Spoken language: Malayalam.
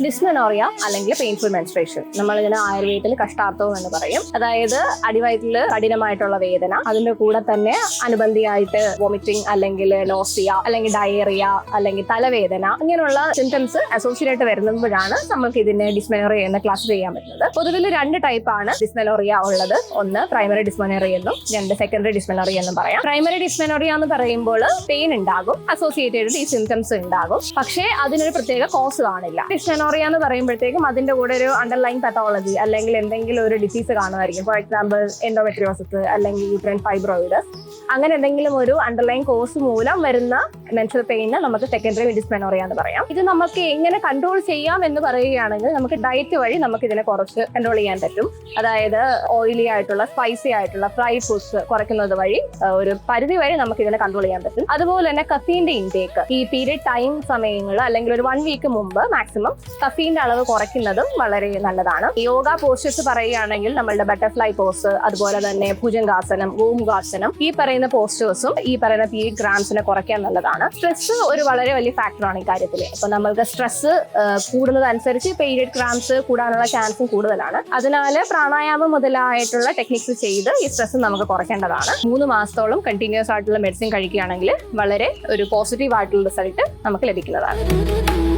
ഡിസ്മെനോറിയ അല്ലെങ്കിൽ പെയിൻഫുൾ മെൻസ്ട്രേഷൻ, നമ്മളിതിന് ആയുർവേദത്തിൽ കഷ്ടാർത്ഥവും എന്ന് പറയും. അതായത് അടിവയറ്റിൽ കഠിനമായിട്ടുള്ള വേദന, അതിന്റെ കൂടെ തന്നെ അനുബന്ധിയായിട്ട് വോമിറ്റിംഗ് അല്ലെങ്കിൽ നോസിയ അല്ലെങ്കിൽ ഡയേറിയ അല്ലെങ്കിൽ തലവേദന, ഇങ്ങനെയുള്ള സിംറ്റംസ് അസോസിയേറ്റ് വരുമ്പോഴാണ് നമുക്ക് ഇതിനെ ഡിസ്മെനോറിയ എന്ന് ക്ലാസ് ചെയ്യാൻ പറ്റുന്നത്. പൊതുവിൽ 2 ടൈപ്പാണ് ഡിസ്മെനോറിയ ഉള്ളത്. ഒന്ന് പ്രൈമറി ഡിസ്മെനോറിയ എന്നും 2 സെക്കൻഡറി ഡിസ്മെനോറിയ എന്നും പറയാം. പ്രൈമറി ഡിസ്മെനോറിയ എന്ന് പറയുമ്പോൾ പെയിൻ ഉണ്ടാകും, അസോസിയേറ്റഡ് ഈ സിംറ്റംസ് ഉണ്ടാകും, പക്ഷേ അതിനൊരു പ്രത്യേക കോസ് കാണില്ല. ഡിസ്മെനോറിയ എന്ന് പറയുമ്പോഴത്തേക്കും അതിന്റെ കൂടെ ഒരു അണ്ടർലൈൻ പത്തോളജി അല്ലെങ്കിൽ എന്തെങ്കിലും ഒരു ഡിസീസ് കാണുമായിരിക്കും. ഫോർ എക്സാമ്പിൾ എൻഡോമെട്രിയോസിസ് അല്ലെങ്കിൽ യൂട്രൈൻ ഫൈബ്രോയിഡ്, അങ്ങനെ എന്തെങ്കിലും ഒരു അണ്ടർലൈൻ കോസ് മൂലം വരുന്ന മെൻസ്ട്രൽ പെയിന് നമുക്ക് സെക്കൻഡറി ഡിസ്മെനോറിയ എന്ന് പറയാം. ഇത് നമുക്ക് എങ്ങനെ കൺട്രോൾ ചെയ്യാം എന്ന് പറയുകയാണെങ്കിൽ നമുക്ക് ഡയറ്റ് വഴി നമുക്ക് ഇതിനെ കുറച്ച് കൺട്രോൾ ചെയ്യാൻ പറ്റും. അതായത് ഓയിലി ആയിട്ടുള്ള സ്പൈസി ആയിട്ടുള്ള ഫ്രൈഡ് ഫുഡ്സ് കുറയ്ക്കുന്നത് വഴി ഒരു പരിധി വരെ നമുക്ക് ഇതിനെ കൺട്രോൾ ചെയ്യാൻ പറ്റും. അതുപോലെ തന്നെ കഫീന്റെ ഇൻടേക്ക് ഈ പീരിയഡ് ടൈം സമയങ്ങളിൽ അല്ലെങ്കിൽ ഒരു 1 വീക്ക് മുമ്പ് മാക്സിമം കഫീന്റെ അളവ് കുറയ്ക്കുന്നതും വളരെ നല്ലതാണ്. യോഗ പോസ്റ്റേഴ്സ് പറയുകയാണെങ്കിൽ നമ്മളുടെ ബട്ടർഫ്ലൈ പോസ്, അതുപോലെ തന്നെ ഭുജംഗാസനം, ഗോമുഖാസനം, ഈ പറയുന്ന പോസ്റ്റേഴ്സും ഈ പറയുന്ന പീരിയഡ് ക്രാംസിനെ കുറയ്ക്കാൻ നല്ലതാണ്. സ്ട്രെസ് ഒരു വളരെ വലിയ ഫാക്ടറാണ് ഈ കാര്യത്തിൽ. ഇപ്പൊ നമ്മൾക്ക് സ്ട്രെസ് കൂടുന്നതനുസരിച്ച് പീരിയഡ് ക്രാംസ് കൂടാനുള്ള ചാൻസും കൂടുതലാണ്. അതിനാല് പ്രാണായാമം മുതലായിട്ടുള്ള ടെക്നിക്സ് ചെയ്ത് ഈ സ്ട്രെസ് നമുക്ക് കുറയ്ക്കേണ്ടതാണ്. 3 മാസത്തോളം കണ്ടിന്യൂസ് ആയിട്ടുള്ള മെഡിസിൻ കഴിക്കുകയാണെങ്കിൽ വളരെ ഒരു പോസിറ്റീവ് ആയിട്ടുള്ള റിസൾട്ട് നമുക്ക് ലഭിക്കുന്നതാണ്.